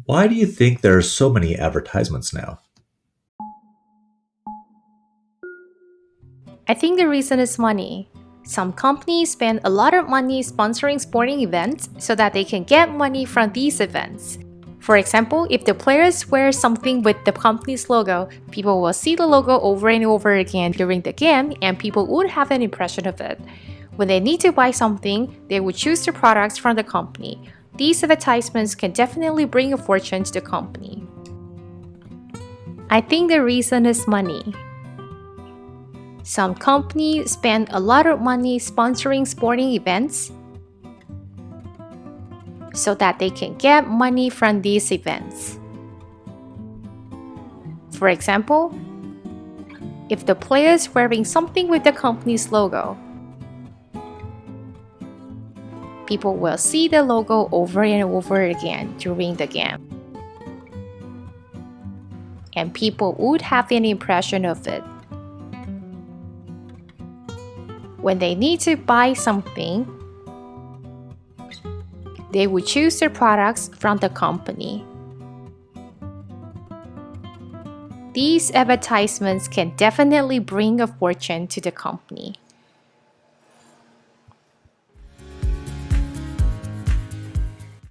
Why do you think there are so many advertisements now? I think the reason is money. Some companies spend a lot of money sponsoring sporting events so that they can get money from these events. For example, if the players wear something with the company's logo, people will see the logo over and over again during the game and people would have an impression of it. When they need to buy something, they would choose the products from the company. These advertisements can definitely bring a fortune to the company. I think the reason is money. Some companies spend a lot of money sponsoring sporting events so that they can get money from these events. For example, if the player is wearing something with the company's logo, people will see the logo over and over again during the game. And people would have an impression of it. When they need to buy something, they would choose the products from the company. These advertisements can definitely bring a fortune to the company.